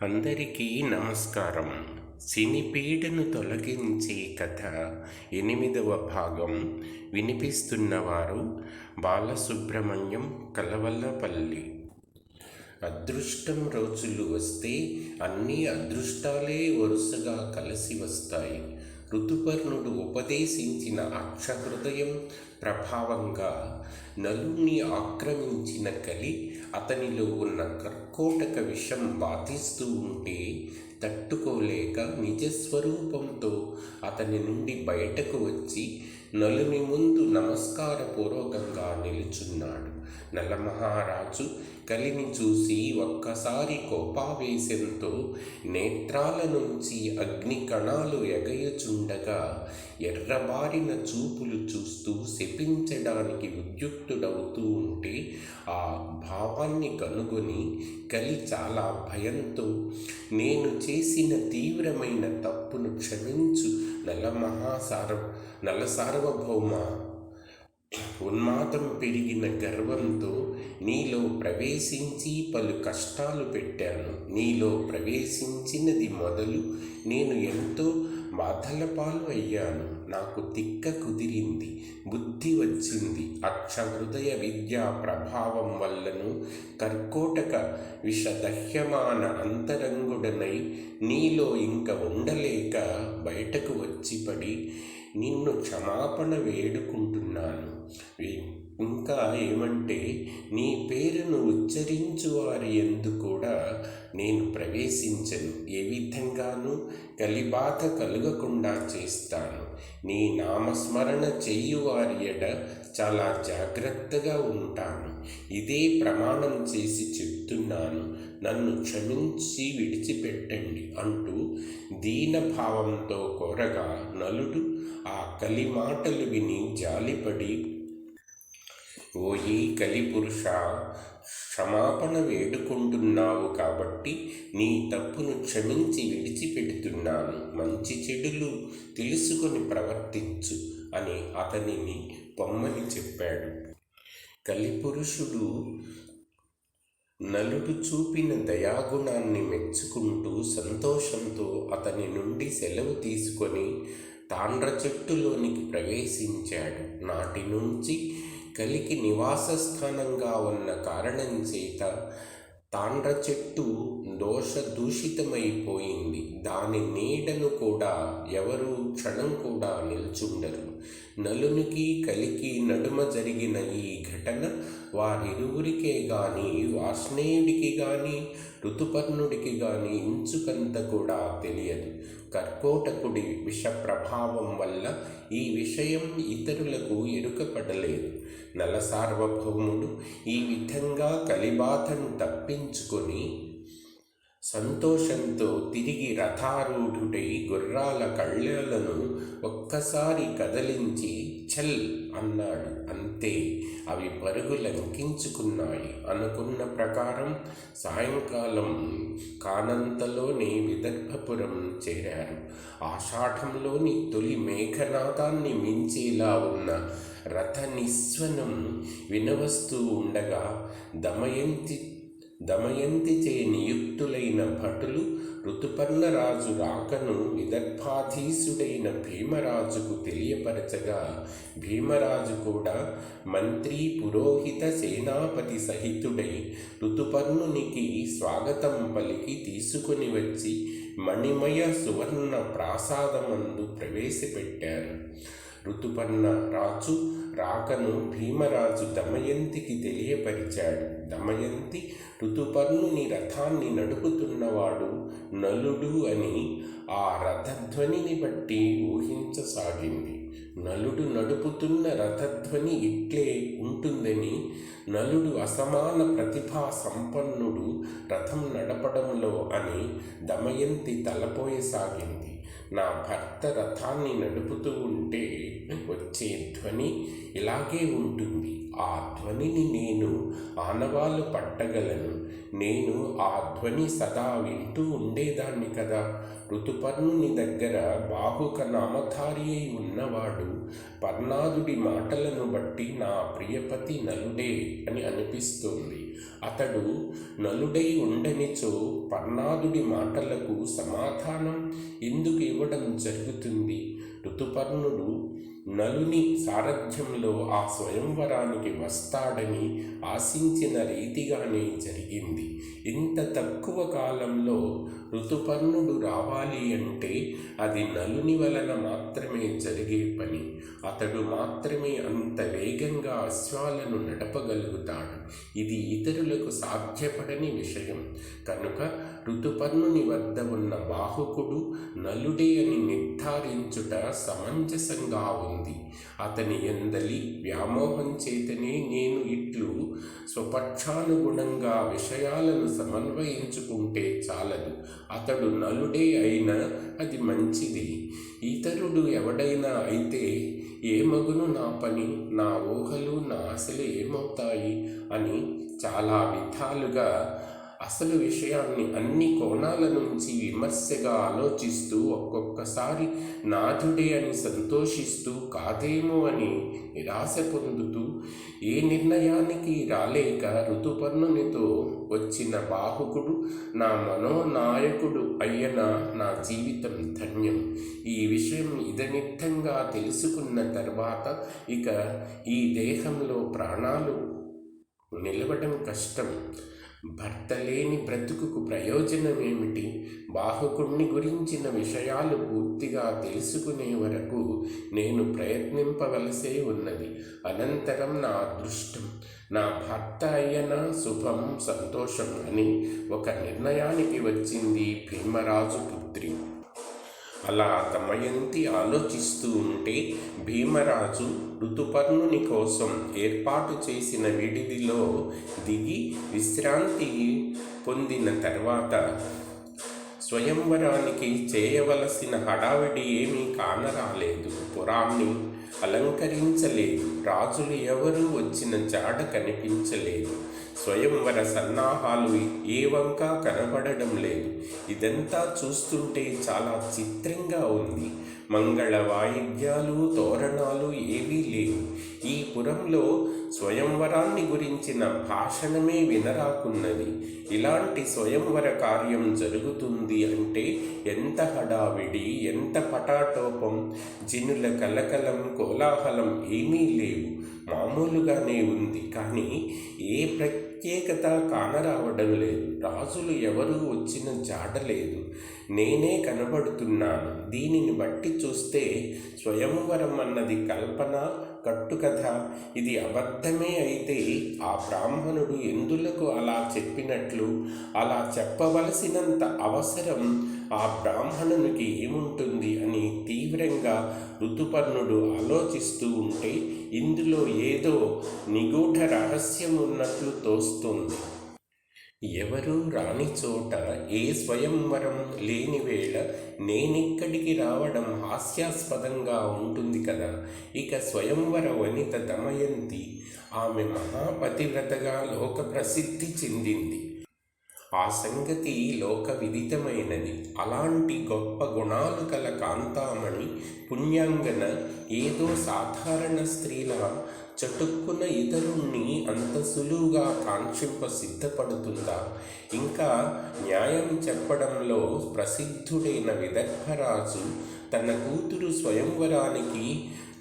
అందరికీ నమస్కారం. సినీ పీడను తొలగించే కథ 8వ భాగం వినిపిస్తున్నవారు బాలసుబ్రహ్మణ్యం కలవలపల్లి. అదృష్టం రోజులు వస్తే అన్ని అదృష్టాలే వరుసగా కలిసి వస్తాయి. ఋతుపర్ణుడు ఉపదేశించిన అక్షహృదయం ప్రభావంగా నలుని ఆక్రమించిన కలి అతనిలో ఉన్న కర్కోటక విషం బాధిస్తూ ఉంటే తట్టుకోలేక నిజస్వరూపంతో అతని నుండి బయటకు వచ్చి నలుని ముందు నమస్కారపూర్వకంగా నిలుచున్నాడు. నలమహారాజు కలిని చూసి ఒక్కసారి కోపావేశంతో నేత్రాల నుంచి అగ్ని కణాలు ఎగయుచుండగా ఎర్రబారిన చూపులు చూస్తూ శపించడానికి ఉద్యుక్తుడవుతూ ఉంటే ఆ భావాన్ని కనుగొని కలి చాలా భయంతో, నేను చేసిన తీవ్రమైన తప్పును క్షమించు నల సార్వభౌమ, ఉన్మాదం పెరిగిన గర్వంతో నీలో ప్రవేశించి పలు కష్టాలు పెట్టాను. నీలో ప్రవేశించినది మొదలు నేను ఎంతో బాధల పాలు అయ్యాను. నాకు తిక్క కుదిరింది, బుద్ధి వచ్చింది. అక్షహృదయ విద్యా ప్రభావం వల్లను కర్కోటక విషదహ్యమాన అంతరంగుడనై నీలో ఇంక ఉండలేక బయటకు వచ్చిపడి నిన్ను క్షమాపణ వేడుకుంటున్నాను. ఇంకా ఏమంటే, నీ పేరును ఉచ్చరించు వారి యందు కూడా నేను ప్రవేశించను. ఏ విధంగానూ కలిబాధ కలుగకుండా చేస్తాను. నీ నామస్మరణ చేయువారి ఎడ చాలా జాగ్రత్తగా ఉంటాను. ఇదే ప్రమాణం చేసి చెప్తున్నాను. నన్ను క్షమించి విడిచిపెట్టండి అంటూ దీనభావంతో కోరగా నలుడు ఆ కలి మాటలు విని జాలిపడి, ఓయి కలిపురుష, క్షమాపణ వేడుకుంటున్నావు కాబట్టి నీ తప్పును క్షమించి విడిచిపెడుతున్నాను. మంచి చెడులు తెలుసుకొని ప్రవర్తించు అని అతనిని పొమ్మని చెప్పాడు. కలిపురుషుడు నలుడు చూపిన దయాగుణాన్ని మెచ్చుకుంటూ సంతోషంతో అతని నుండి సెలవు తీసుకొని తాండ్ర చెట్టులోనికి ప్రవేశించాడు. నాటి నుంచి కలికి నివాస స్థానంగా ఉన్న కారణం చేత తాండ్ర చెట్టు దూషితమైపోయింది. దాని నీడను కూడా ఎవరు క్షణం కూడా నిల్చుండరు. నలునికి కలికి నడుమ జరిగిన ఈ ఘటన వారిరువురికే గాని, వార్ష్ణేయుడికి గాని, ఋతుపర్ణుడికి గాని ఇంచుకంత కూడా తెలియదు. కర్కోటకుడి విష ప్రభావం వల్ల ఈ విషయం ఇతరులకు ఎరుకపడలేదు. నల సార్వభౌముడు ఈ విధంగా కలిబాధను తప్పించుకొని సంతోషంతో తిరిగి రథారూఢుడై గుర్రాల కళ్ళలను ఒక్కసారి కదిలించి ఛల్ అన్నాడు. అంతే, అవి పరుగులంకించుకున్నాయి. అనుకున్న ప్రకారం సాయంకాలం కానంతలోనే విదర్భపురం చేరారు. ఆషాఢంలోని తొలి మేఘనాదాన్ని మించేలా ఉన్న రథ నిస్వనం వినవస్తూ ఉండగా దమయంతిచే నియుక్తులైన భటులు ఋతుపర్ణరాజు రాకను విదర్భాధీశుడైన భీమరాజుకు తెలియపరచగా భీమరాజు కూడా మంత్రి, పురోహిత, సేనాపతి సహితుడై ఋతుపర్ణునికి స్వాగతం పలికి తీసుకుని వచ్చి మణిమయ సువర్ణ ప్రాసాదమందు ప్రవేశపెట్టారు. ఋతుపర్ణ రాజు రాకను భీమరాజు దమయంతికి తెలియపరిచాడు. దమయంతి ఋతుపర్ణుని రథాన్ని నడుపుతున్నవాడు నలుడు అని ఆ రథధ్వనిని బట్టి ఊహించసాగింది. నలుడు నడుపుతున్న రథధ్వని ఇట్లే ఉంటుందని, నలుడు అసమాన ప్రతిభా సంపన్నుడు రథం నడపడంలో అని దమయంతి తలపోయసాగింది. నా భర్త రథాన్ని నడుపుతూ ఉంటే వచ్చే ధ్వని ఇలాగే ఉంటుంది. ఆ ధ్వనిని నేను ఆనవాళ్ళు పట్టగలను. నేను ఆ ధ్వని సదా వింటూ ఉండేదాన్ని కదా. ఋతుపర్ణుని దగ్గర బాహుక నామధారి అయి ఉన్నవాడు పర్ణాదుడి మాటలను బట్టి నా ప్రియపతి నలుడే అని అనిపిస్తోంది. అతడు నలుడై ఉండనిచో పర్ణాదుడి మాటలకు సమాధానం ఎందుకు ఇవ్వడం జరుగుతుంది? ఋతుపర్ణుడు నలుని సారథ్యంలో ఆ స్వయంవరానికి వస్తాడని ఆశించిన రీతిగానే జరిగింది. ఇంత తక్కువ కాలంలో ఋతుపర్ణుడు రావాలి అంటే అది నలుని వలన మాత్రమే జరిగే పని. అతడు మాత్రమే అంత వేగంగా అశ్వాలను నడపగలుగుతాడు. ఇది ఇతరులకు సాధ్యపడని విషయం. కనుక ఋతుపర్ణుని వద్ద ఉన్న బాహుకుడు నలుడే అని నిర్ధారించుట సమంజసంగా ఉంది. అతని ఎందలి వ్యామోహం చేతనే నేను ఇట్లు స్వపక్షానుగుణంగా విషయాలను సమన్వయించుకుంటే చాలదు. అతడు నలుడే అయినా అది మంచిది. ఇతరుడు ఎవడైనా అయితే ఏమగును నా పని, నా ఊహలు, నా ఆశలు ఏమవుతాయి అని చాలా విధాలుగా అసలు విషయాన్ని అన్ని కోణాల నుంచి విమర్శగా ఆలోచిస్తూ ఒక్కొక్కసారి నాథుడే అని సంతోషిస్తూ కాదేమో అని నిరాశ పొందుతూ ఏ నిర్ణయానికి రాలేక ఋతుపర్ణునితో వచ్చిన బాహుకుడు నా మనోనాయకుడు అయ్యన నా జీవితం ధన్యం. ఈ విషయం ఇదనిట్టంగా తెలుసుకున్న తర్వాత ఇక ఈ దేహంలో ప్రాణాలు నిలవడం కష్టం. భర్త లేని బ్రతుకుకు ప్రయోజనమేమిటి? బాహుకుణ్ణి గురించిన విషయాలు పూర్తిగా తెలుసుకునే వరకు నేను ప్రయత్నింపవలసే ఉన్నది. అనంతరం నా అదృష్టం, నా భర్త అయ్యన శుభం, సంతోషం అని ఒక నిర్ణయానికి వచ్చింది భీమరాజు పుత్రి. అలా దమయంతి ఆలోచిస్తూ ఉంటే భీమరాజు ఋతుపర్ణుని కోసం ఏర్పాటు చేసిన విడిదిలో దిగి విశ్రాంతి పొందిన తర్వాత స్వయంవరానికి చేయవలసిన హడావిడి ఏమీ కానరాలేదు. పురాన్ని అలంకరించలేదు. రాజులు ఎవరూ వచ్చిన జాడ కనిపించలేదు. స్వయంవర సన్నాహాలు ఏ వంకా కనబడడం లేదు. ఇదంతా చూస్తుంటే చాలా చిత్రంగా ఉంది. మంగళ వాయిద్యాలు, తోరణాలు ఏవీ లేవు. ఈ పురంలో స్వయంవరాన్ని గురించిన భాషణమే వినరాకున్నది. ఇలాంటి స్వయంవర కార్యం జరుగుతుంది అంటే ఎంత హడావిడి, ఎంత పటాటోపం! జినుల కలకలం, కోలాహలం ఏమీ లేవు. మామూలుగానే ఉంది. కానీ ఏ ప్రత్యేకత కానరావడం లేదు. రాజులు ఎవరూ వచ్చిన జాడలేదు. నేనే కనబడుతున్నాను. దీనిని బట్టి చూస్తే స్వయంవరం అన్నది కల్పన, కట్టుకథ. ఇది అబద్ధమే అయితే ఆ బ్రాహ్మణుడు ఎందులకు అలా చెప్పినట్లు? అలా చెప్పవలసినంత అవసరం ఆ బ్రాహ్మణునికి ఏముంటుంది అని తీవ్రంగా ఋతుపర్ణుడు ఆలోచిస్తూ ఉంటే ఇందులో ఏదో నిగూఢ రహస్యం ఉన్నట్లు తోస్తుంది. ఎవరూ రాని చోట ఏ స్వయంవరం లేని వేళ నేనిక్కడికి రావడం హాస్యాస్పదంగా ఉంటుంది కదా. ఇక స్వయంవర వనిత దమయంతి, ఆమె మహాపతివ్రతగా లోక ప్రసిద్ధి చెందింది. ఆ సంగతి లోక విదితమైనది. అలాంటి గొప్ప గుణాలు కల కాంతామణి పుణ్యాంగన ఏదో సాధారణ స్త్రీలా చటుక్కున ఇతరుణ్ణి అంత సులువుగా కాంక్షింప సిద్ధపడుతుందా? ఇంకా న్యాయం చెప్పడంలో ప్రసిద్ధుడైన విదర్భరాజు తన కూతురు స్వయంవరానికి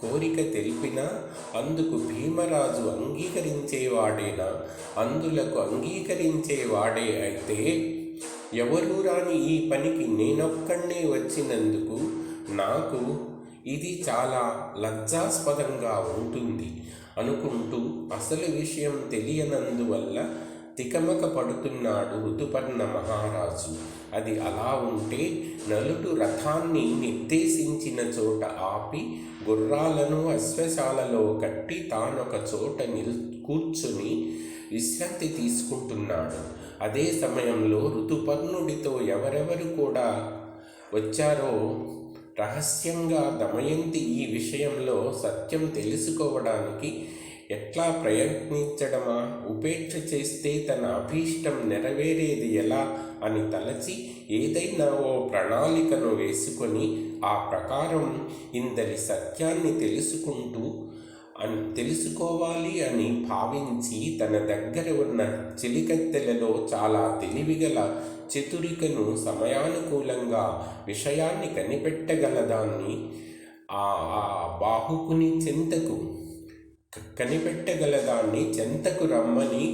కోరిక తెలిపినా అందుకు భీమరాజు అంగీకరించేవాడేనా? అందులకు అంగీకరించేవాడే అయితే ఎవరూ రాని ఈ పనికి నేనొక్కడే వచ్చినందుకు నాకు ఇది చాలా లజ్జాస్పదంగా ఉంటుంది అనుకుంటూ అసలు విషయం తెలియనందువల్ల తికమక పడుతున్నాడు ఋతుపర్ణ మహారాజు. అది అలా ఉంటే నలుడు రథాన్ని నిర్దేశించిన చోట ఆపి గుర్రాలను అశ్వశాలలో కట్టి తానొక చోట కూర్చుని విశ్రాంతి తీసుకుంటున్నాడు. అదే సమయంలో ఋతుపర్ణుడితో ఎవరెవరు కూడా వచ్చారో రహస్యంగా దమయంతి ఈ విషయంలో సత్యం తెలుసుకోవడానికి ఎట్లా ప్రయత్నించడమా, ఉపేక్ష చేస్తే తన అభీష్టం నెరవేరేది ఎలా అని తలచి ఏదైనా ఓ ప్రణాళికను వేసుకొని ఆ ప్రకారం ఇందరి సత్యాన్ని తెలుసుకుంటూ అని తెలుసుకోవాలి అని భావించి తన దగ్గర ఉన్న చెలికత్తెలలో చాలా తెలివిగల చతురికను సమయానుకూలంగా విషయాన్ని కనిపెట్టగలదాన్ని ఆ బాహుకుని చెంతకు రమ్మని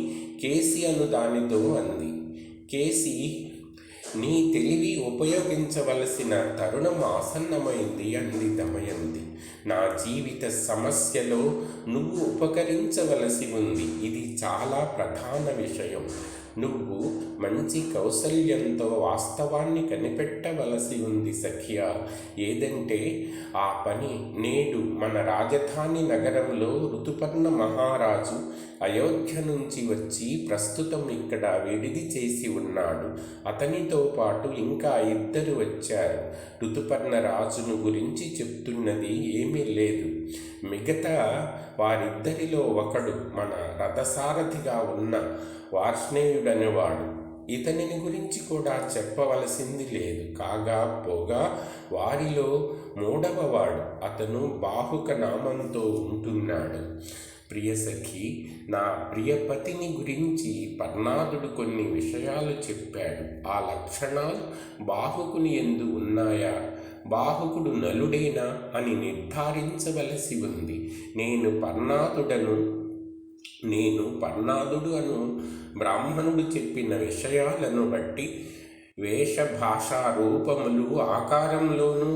కేసి అను దానితో అంది. కేసి, నీ తెలివి ఉపయోగించవలసిన తరుణం ఆసన్నమైంది అంది దమయంతి. నా జీవిత సమస్యలో నువ్వు ఉపకరించవలసి ఉంది. ఇది చాలా ప్రధాన విషయం. నువ్వు మంచి కౌశల్యంతో వాస్తవాన్ని కనిపెట్టవలసి ఉంది సఖ్య. ఏదంటే ఆ పని నేడు మన రాజధాని నగరంలో ఋతుపర్ణ మహారాజు అయోధ్య నుంచి వచ్చి ప్రస్తుతం ఇక్కడ విడిది చేసి ఉన్నాడు. అతనితో పాటు ఇంకా 2 వచ్చారు. ఋతుపర్ణ రాజును గురించి చెప్తున్నది ఏమీ లేదు. మిగతా వారిద్దరిలో ఒకడు మన రథసారథిగా ఉన్న వార్ష్ణేయుడనేవాడు. ఇతనిని గురించి కూడా చెప్పవలసింది లేదు. కాగా పోగా వారిలో 3వ వాడు. అతను బాహుక నామంతో ఉంటున్నాడు. ప్రియసఖి, నా ప్రియపతిని గురించి పర్ణాదుడు కొన్ని విషయాలు చెప్పాడు. ఆ లక్షణాలు బాహుకుని యందు ఉన్నాయా, బాహుకుడు నలుడేనా అని నిర్ధారించవలసి ఉంది. నేను పర్ణాదుడు అను బ్రాహ్మణుడు చెప్పిన విషయాలను బట్టి వేషభాషా రూపములు ఆకారంలోనూ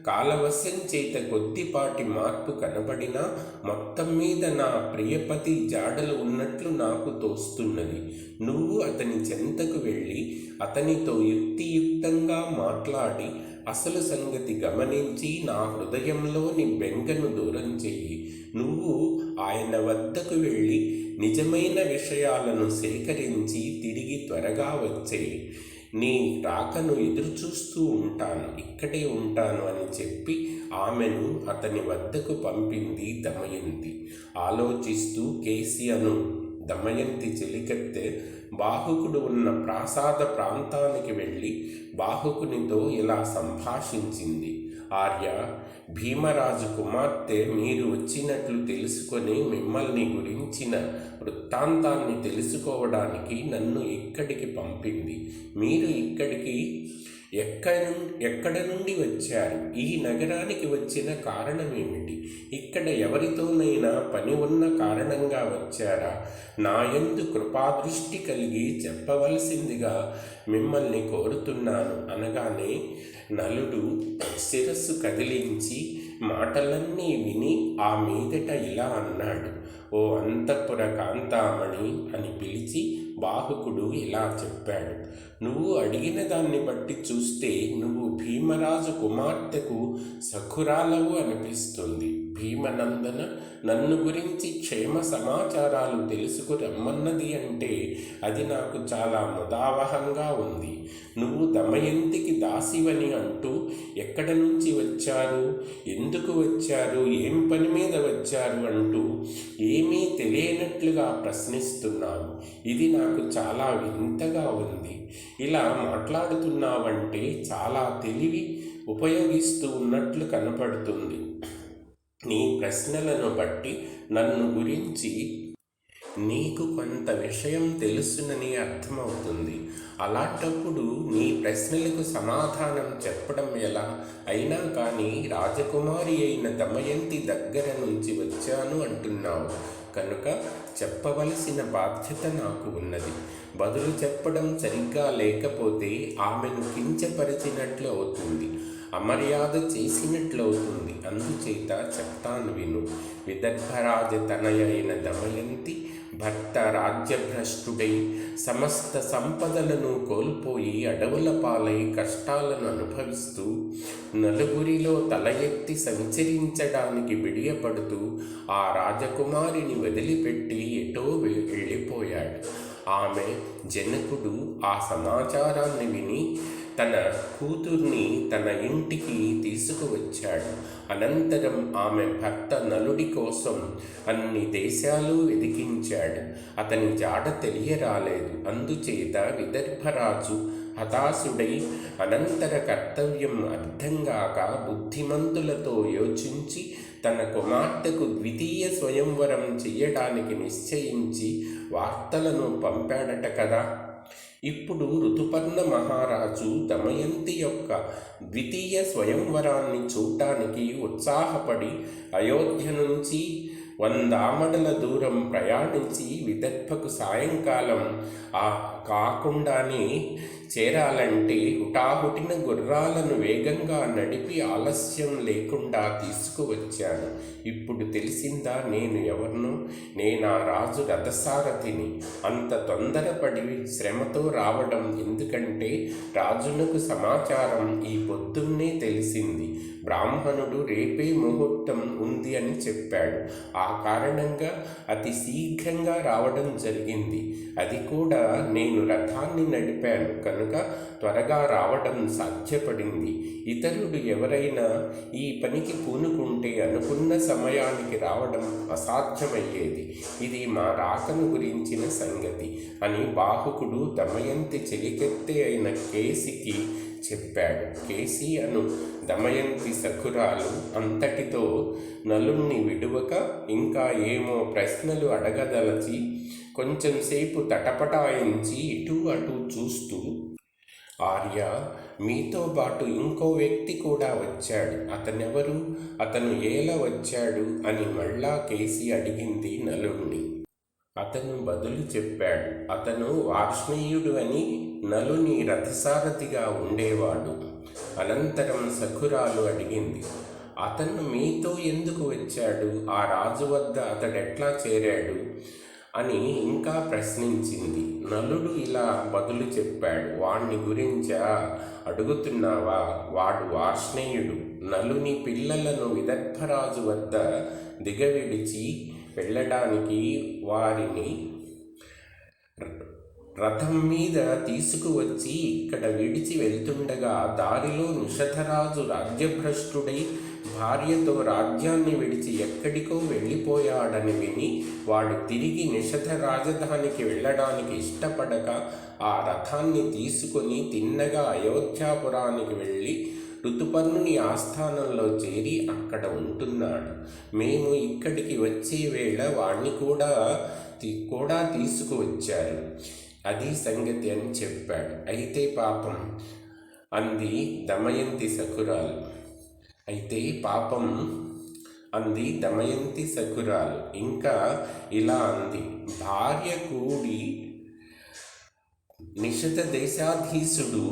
కాలవశ్యం చేత కొద్దిపాటి మార్పు కనబడినా మొత్తం మీద నా ప్రియపతి జాడలు ఉన్నట్లు నాకు తోస్తున్నది. నువ్వు అతని చెంతకు వెళ్ళి అతనితో యుక్తియుక్తంగా మాట్లాడి అసలు సంగతి గమనించి నా హృదయంలోని బెంగను దూరం చెయ్యి. నువ్వు ఆయన వద్దకు వెళ్ళి నిజమైన విషయాలను సేకరించి తిరిగి త్వరగా వచ్చేయి. నీ రాకను ఎదురుచూస్తూ ఉంటాను, ఇక్కడే ఉంటాను అని చెప్పి ఆమెను అతని వద్దకు పంపింది దమయంతి. ఆలోచిస్తూ కేసి అను దమయంతి చెలికత్తె బాహుకుడు ఉన్న ప్రాసాద ప్రాంతానికి వెళ్ళి బాహుకునితో ఇలా సంభాషించింది. ఆర్య, భీమరాజు కుమార్తె మీరు వచ్చినట్లు తెలుసుకొని మిమ్మల్ని గురించిన వృత్తాంతాన్ని తెలుసుకోవడానికి నన్ను ఇక్కడికి పంపింది. మీరు ఇక్కడికి ఎక్కడ నుండి వచ్చారు? ఈ నగరానికి వచ్చిన కారణమేమిటి? ఇక్కడ ఎవరితోనైనా పని ఉన్న కారణంగా వచ్చారా? నాయందు కృపాదృష్టి కలిగి చెప్పవలసిందిగా మిమ్మల్ని కోరుతున్నాను అనగానే నలుడు శిరస్సు కదిలించి మాటలన్నీ విని ఆ మీదట ఇలా అన్నాడు. ఓ అంతఃపుర కాంతామణి అని పిలిచి బాహుకుడు ఇలా చెప్పాడు. నువ్వు అడిగిన దాన్ని బట్టి చూస్తే నువ్వు భీమరాజు కుమార్తెకు సఖురాలవు అనిపిస్తుంది. భీమనందన, నన్ను గురించి క్షేమ సమాచారాలు తెలుసుకు రమ్మన్నది అంటే అది నాకు చాలా ముదావహంగా ఉంది. నువ్వు దమయంతికి దాసివని అంటూ ఎక్కడ నుంచి వచ్చారు, ఎందుకు వచ్చారు, ఏం పని మీద వచ్చారు అంటూ ఏమీ తెలియనట్లుగా ప్రశ్నిస్తున్నావు. ఇది నాకు చాలా వింతగా ఉంది. ఇలా మాట్లాడుతున్నావంటే చాలా తెలివి ఉపయోగిస్తూ ఉన్నట్లు కనపడుతుంది. నీ ప్రశ్నలను బట్టి నన్ను గురించి నీకు కొంత విషయం తెలుసునని అర్థమవుతుంది. అలాంటప్పుడు నీ ప్రశ్నలకు సమాధానం చెప్పడం ఎలా? అయినా కానీ రాజకుమారి అయిన దమయంతి దగ్గర నుంచి వచ్చాను అంటున్నావు కనుక చెప్పవలసిన బాధ్యత నాకు ఉన్నది. బదులు చెప్పడం సరిగ్గా లేకపోతే ఆమెను కించపరిచినట్లు అవుతుంది, అమర్యాద చేసినట్లు అవుతుంది. అందుచేత చెప్తాను విను. విదర్భరాజ తనయ అయిన దమయంతి భర్త రాజ్యభ్రష్టుడై సమస్త సంపదలను కోల్పోయి అడవుల పాలై కష్టాలను అనుభవిస్తూ నలుగురిలో తల ఎత్తి సంచరించడానికి బిడియపడుతూ ఆ రాజకుమారిని వదిలిపెట్టి ఎటో వెళ్ళిపోయాడు. ఆమె జనకుడు ఆ సమాచారాన్ని విని తన కూతుర్ని తన ఇంటికి తీసుకువచ్చాడు. అనంతరం ఆమె భర్త నలుడి కోసం అన్ని దేశాలు వెదికించాడు. అతని జాడ తెలియరాలేదు. అందుచేత విదర్భరాజు హతాశుడై అనంతర కర్తవ్యం అర్థంగాక బుద్ధిమంతులతో యోచించి తన కుమార్తెకు ద్వితీయ స్వయంవరం చెయ్యడానికి నిశ్చయించి వార్తలను పంపాడట కదా. ఇప్పుడు ఋతుపర్ణ మహారాజు దమయంతి యొక్క ద్వితీయ స్వయంవరాన్ని చూడటానికి ఉత్సాహపడి అయోధ్య నుంచి 100 ఆమడల దూరం ప్రయాణించి విదర్భకు సాయంకాలం కాకుండానే చేరాలంటే హుటాహుటిన గుర్రాలను వేగంగా నడిపి ఆలస్యం లేకుండా తీసుకువచ్చాను. ఇప్పుడు తెలిసిందా నేను ఎవరినో? నేనా రాజు రథసారథిని. అంత తొందరపడి శ్రమతో రావడం ఎందుకంటే రాజునకు సమాచారం ఈ పొద్దున్నే తెలిసింది. బ్రాహ్మణుడు రేపే ముహూర్తం ఉంది అని చెప్పాడు. ఆ కారణంగా అతి శీఘ్రంగా రావడం జరిగింది. అది కూడా నేను రథాన్ని నడిపాను కనుక త్వరగా రావడం సాధ్యపడింది. ఇతరుడు ఎవరైనా ఈ పనికి పూనుకుంటే అనుకున్న సమయానికి రావడం అసాధ్యమయ్యేది. ఇది మా రాకను గురించిన సంగతి అని బాహుకుడు దమయంతి చెలికెత్తే అయిన కేసికి చెప్పాడు. కేసి అను దమయంతి సఖురాలు అంతటితో నలుణ్ణి విడువక ఇంకా ఏమో ప్రశ్నలు అడగదలచి కొంచెంసేపు తటపటాయించి ఇటు అటు చూస్తూ, ఆర్య, మీతో పాటు ఇంకో వ్యక్తి కూడా వచ్చాడు. అతనెవరు? అతను ఎలా వచ్చాడు అని మళ్ళా కేసి అడిగింది నలుణ్ణి. అతను బదులు చెప్పాడు. అతను వార్ష్ణేయుడు అని నలుని రథసారథిగా ఉండేవాడు. అనంతరం సఖురాలు అడిగింది, అతను మీతో ఎందుకు వచ్చాడు? ఆ రాజు వద్ద అతడెట్లా చేరాడు అని ఇంకా ప్రశ్నించింది. నలుడు ఇలా బదులు చెప్పాడు. వాణ్ణి గురించా అడుగుతున్నావా? వాడు వార్ష్ణేయుడు. నలుని పిల్లలను విదర్భరాజు వద్ద దిగవిడిచి వెళ్ళడానికి వారిని రథం మీద తీసుకువచ్చి ఇక్కడ విడిచి వెళ్తుండగా దారిలో నిషధరాజు రాజ్యభ్రష్టుడై భార్యతో రాజ్యాన్ని విడిచి ఎక్కడికో వెళ్ళిపోయాడని విని వాడు తిరిగి నిషధ రాజధానికి వెళ్ళడానికి ఇష్టపడక ఆ రథాన్ని తీసుకొని తిన్నగా అయోధ్యాపురానికి వెళ్ళి ఋతుపర్ణుని ఆస్థానంలో చేరి అక్కడ ఉంటున్నాడు. మేము ఇక్కడికి వచ్చే వేళ వాణ్ణి కూడా తీసుకువచ్చారు. అది సంగతి అని చెప్పాడు. అయితే పాపం అంది దమయంతి సఖురాలు. ఇంకా ఇలా అంది, భార్య కూడి నిషధ దేశాధీశుడు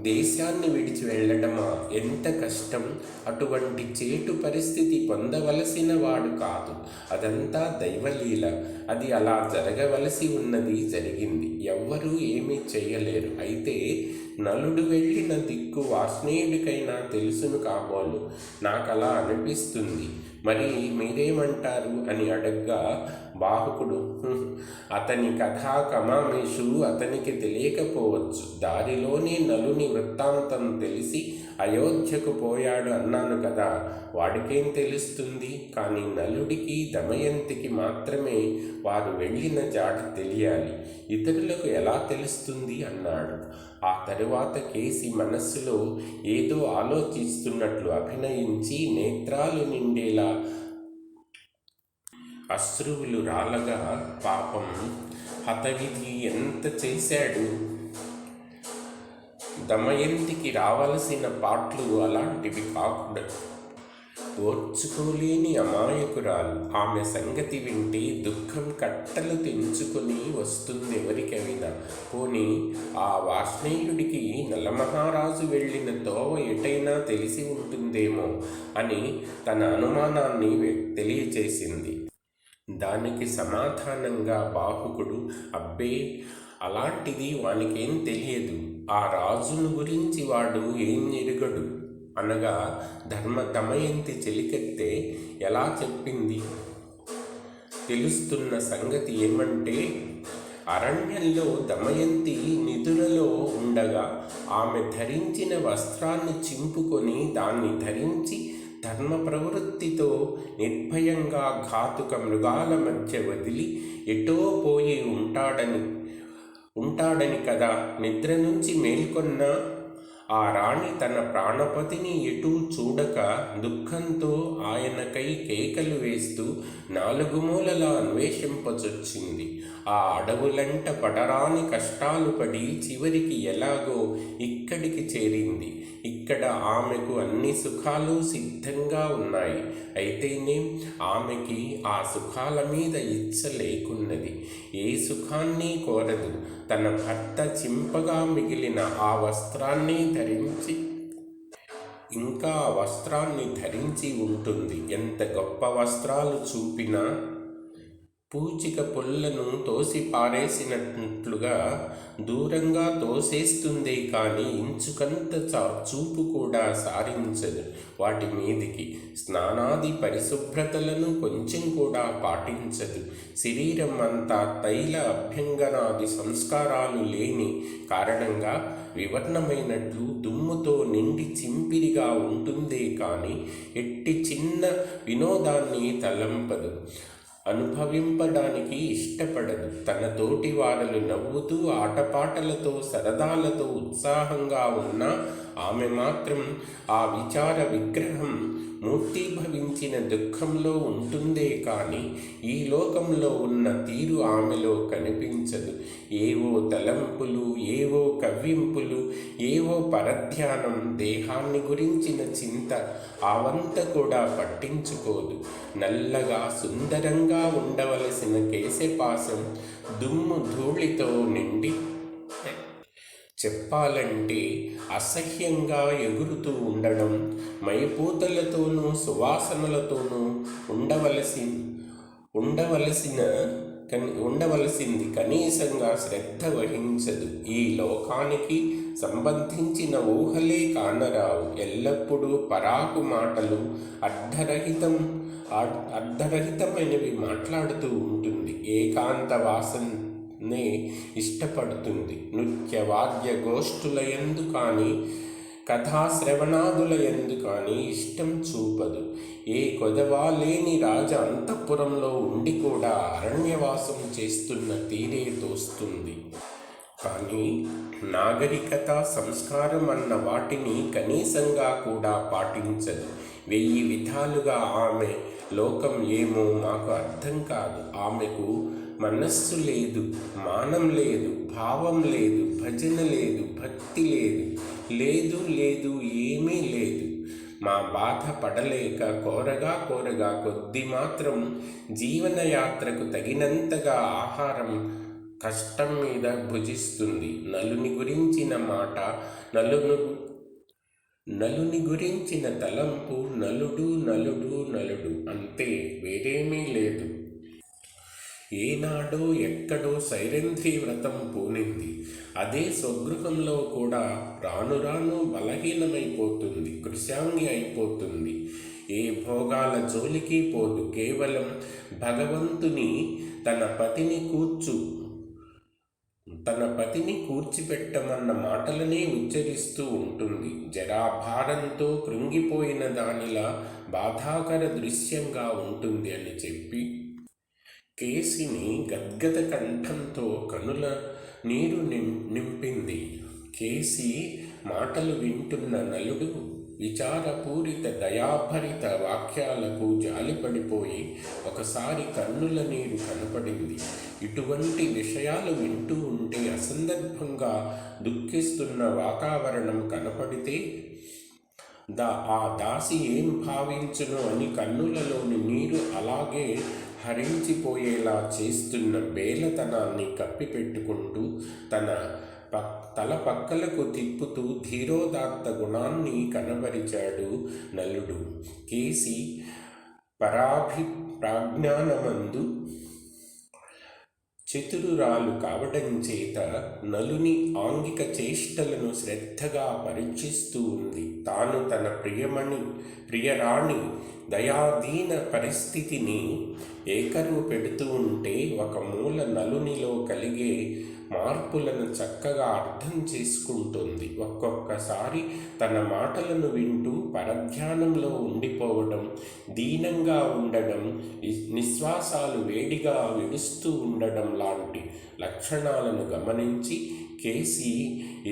దేశాన్ని విడిచి వెళ్ళడమా? ఎంత కష్టం! అటువంటి చేటు పరిస్థితి పొందవలసిన వాడు కాదు. అదంతా దైవలీల. అది అలా జరగవలసి ఉన్నది జరిగింది. ఎవ్వరూ ఏమీ చెయ్యలేరు. అయితే నలుడు వెళ్ళిన దిక్కు వార్ష్ణేయుడికైనా తెలుసును కాబోలు. నాకలా అనిపిస్తుంది. మరి మీరేమంటారు అని అడగ్గా బాహుకుడు, అతని కథా కమామేషు అతనికి తెలియకపోవచ్చు. దారిలోనే నలుని వృత్తాంతం తెలిసి అయోధ్యకు పోయాడు అన్నాను కదా, వాడికేం తెలుస్తుంది? కానీ నలుడికి దమయంతికి మాత్రమే వారు వెళ్ళిన జాడ తెలియాలి. ఇతరులకు ఎలా తెలుస్తుంది అన్నాడు. ఆ తరువాత కేసి మనస్సులో ఏదో ఆలోచిస్తున్నట్లు అభినయించి నేత్రాలు నిండేలా అశ్రువులు రాలగా, పాపం హతవిధి ఎంత చేశాడు! దమయంతికి రావలసిన పాటలు అలాంటివి కాకూడదు. ఓర్చుకోలేని అమాయకురాలు. ఆమె సంగతి వింటే దుఃఖం కట్టలు తెంచుకొని వస్తుంది ఎవరికైనా. పోనీ ఆ వార్ష్ణేయుడికి నలమహారాజు వెళ్ళిన తోవ ఎటైనా తెలిసి ఉంటుందేమో అని తన అనుమానాన్ని తెలియచేసింది. దానికి సమాధానంగా బాహుకుడు, అబ్బే, అలాంటిది వానికేం తెలియదు. ఆ రాజును గురించి వాడు ఏం ఎరుగడు అనగా దమయంతి చెలికెత్తే ఎలా చెప్పింది. తెలుస్తున్న సంగతి ఏమంటే, అరణ్యంలో దమయంతి నిధులలో ఉండగా ఆమె ధరించిన వస్త్రాన్ని చింపుకొని దాన్ని ధరించి ధర్మ ప్రవృత్తితో నిర్భయంగా ఘాతుక మృగాల మధ్య వదిలి ఎటో పోయి ఉంటాడని ఉంటాడని కదా నిద్ర నుంచి మేల్కొన్న ఆ రాణి తన ప్రాణపతిని ఎటూ చూడక దుఃఖంతో ఆయనకై కేకలు వేస్తూ నాలుగు మూలలా అన్వేషింపచొచ్చింది. ఆ అడవులంట పడరాని కష్టాలు పడి చివరికి ఎలాగో ఇక్కడికి చేరింది. ఇక్కడ ఆమెకు అన్ని సుఖాలు సిద్ధంగా ఉన్నాయి. అయితేనే ఆమెకి ఆ సుఖాల మీద ఇచ్చ లేకున్నది. ఏ సుఖాన్ని కోరదు. తన భర్త చింపగా మిగిలిన ఆ వస్త్రాన్ని ధరించి ఇంకా ఆ వస్త్రాన్ని ధరించి ఉంటుంది. ఎంత గొప్ప వస్త్రాలు చూపినా పూచిక పుల్లను తోసి పారేసినట్లుగా దూరంగా తోసేస్తుందే కానీ ఇంచుకంత చూపు కూడా సారించదు వాటి మీదికి. స్నానాది పరిశుభ్రతలను కొంచెం కూడా పాటించదు. శరీరం అంతా తైల అభ్యంగనాది సంస్కారాలు లేని కారణంగా వివర్ణమైనట్లు దుమ్ముతో నిండి చింపిరిగా ఉంటుందే కానీ ఎట్టి చిన్న వినోదాన్ని తలంపదు, అనుభవింపడానికి ఇష్టపడదు. తన తోటి వారలు నవ్వుతూ ఆటపాటలతో సరదాలతో ఉత్సాహంగా ఉన్నా ఆమె మాత్రం ఆ విచార విగ్రహం మూర్తీభవించిన దుఃఖంలో ఉంటుందే కానీ ఈ లోకంలో ఉన్న తీరు ఆమెలో కనిపించదు. ఏవో తలంపులు, ఏవో కవ్వింపులు, ఏవో పరధ్యానం, దేహాన్ని గురించిన చింత ఆవంత కూడా పట్టించుకోదు. నల్లగా సుందరంగా ఉండవలసిన కేశపాసం దుమ్ము ధూళితో నిండి చెప్పాలంటే అసహ్యంగా ఎగురుతూ ఉండడం, మైపూతలతోనూ సువాసనలతోనూ ఉండవలసింది కనీసంగా శ్రద్ధ వహించదు. ఈ లోకానికి సంబంధించిన ఊహలే కానరావు. ఎల్లప్పుడూ పరాకు మాటలు, అర్ధరహితమైనవి మాట్లాడుతూ ఉంటుంది. ఏకాంత వాసనే ఇష్టపడుతుంది. నృత్య వాద్య గోష్ఠుల యందు కానీ కథాశ్రవణాదుల యందు కానీ ఇష్టం చూపదు. ఏ కొదవా లేని రాజ అంతఃపురంలో ఉండి కూడా అరణ్యవాసం చేస్తున్న తీరే తోస్తుంది. కానీ నాగరికత, సంస్కారం అన్న వాటిని కనీసంగా కూడా పాటించదు. 1000 విధాలుగా ఆమె లోకం ఏమో మాకు అర్థం కాదు. ఆమెకు మనస్సు లేదు, మానం లేదు, భావం లేదు, భజన లేదు, భక్తి లేదు, లేదు ఏమీ లేదు. మా బాధ పడలేక కోరగా కొద్ది మాత్రం జీవనయాత్రకు తగినంతగా ఆహారం కష్టం మీద భుజిస్తుంది. నలుని గురించిన మాట, నలుని గురించిన తలంపు నలుడు అంతే, వేరేమీ లేదు. ఏనాడో ఎక్కడో సైరంధ్రి వ్రతం పూనింది. అదే స్వగృహంలో కూడా రాను రాను బలహీనమైపోతుంది, కృశాంగి అయిపోతుంది. ఏ భోగాల జోలికి పోదు. కేవలం భగవంతుని తన పతిని కూర్చిపెట్టమన్న మాటలనే ఉచ్చరిస్తూ ఉంటుంది. జరాభారంతో కృంగిపోయిన దానిలా బాధాకర దృశ్యంగా ఉంటుంది అని చెప్పి కేసిని గద్గద కంఠంతో కనుల నీరు నింపింది. కేసి మాటలు వింటున్న నలుడు విచారపూరిత దయాభరిత వాక్యాలకు జాలిపడిపోయి ఒకసారి కన్నుల నీరు కనపడింది. ఇటువంటి విషయాలు వింటూ ఉంటే అసందర్భంగా దుఃఖిస్తున్న వాతావరణం కనపడితే ఆ దాసి ఏం భావించును అని కన్నులలోని నీరు అలాగే హరించిపోయేలా చేస్తున్న బేలతనాన్ని కప్పిపెట్టుకుంటూ తల పక్కలకు తిప్పుతూ ధీరోదాత్త గుణాన్ని కనబరిచాడు నలుడు. కేసి ప్రాజ్ఞానమందు చతురురాలు కావడం చేత నలుని ఆంగిక చేష్టలను శ్రద్ధగా పరీక్షిస్తూ ఉంది. తాను తన ప్రియరాణి దయాదీన పరిస్థితిని ఏకరువు పెడుతూ ఉంటే ఒక మూల నలునిలో కలిగే మార్పులను చక్కగా అర్థం చేసుకుంటుంది. ఒక్కొక్కసారి తన మాటలను వింటూ పరధ్యానంలో ఉండిపోవడం, దీనంగా ఉండడం, నిశ్వాసాలు వేడిగా విడుస్తూ ఉండడం లాంటి లక్షణాలను గమనించి కేసి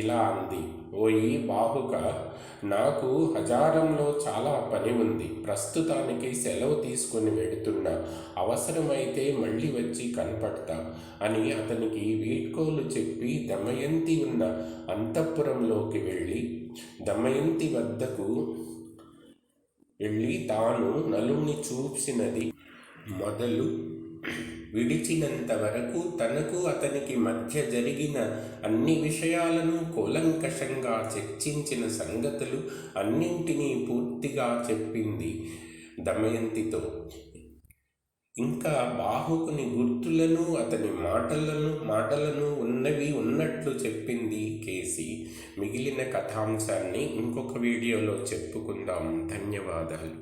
ఇలా అంది, ఓయి బాహుక, నాకు హజారంలో చాలా పని ఉంది. ప్రస్తుతానికి సెలవు తీసుకొని వెడుతున్నా. అవసరమైతే మళ్ళీ వచ్చి కనపడతా అని అతనికి వీడ్కోలు చెప్పి దమయంతి ఉన్న అంతఃపురంలోకి వెళ్ళి దమయంతి వద్దకు వెళ్ళి తాను నలుని చూసినది మొదలు విడిచినంత వరకు తనకు అతనికి మధ్య జరిగిన అన్ని విషయాలను కూలంకషంగా చర్చించిన సంగతులు అన్నింటినీ పూర్తిగా చెప్పింది దమయంతితో. ఇంకా బాహుకుని గుర్తులను, అతని మాటలను ఉన్నవి ఉన్నట్లు చెప్పింది కేసి. మిగిలిన కథాంశాన్ని ఇంకొక వీడియోలో చెప్పుకుందాం. ధన్యవాదాలు.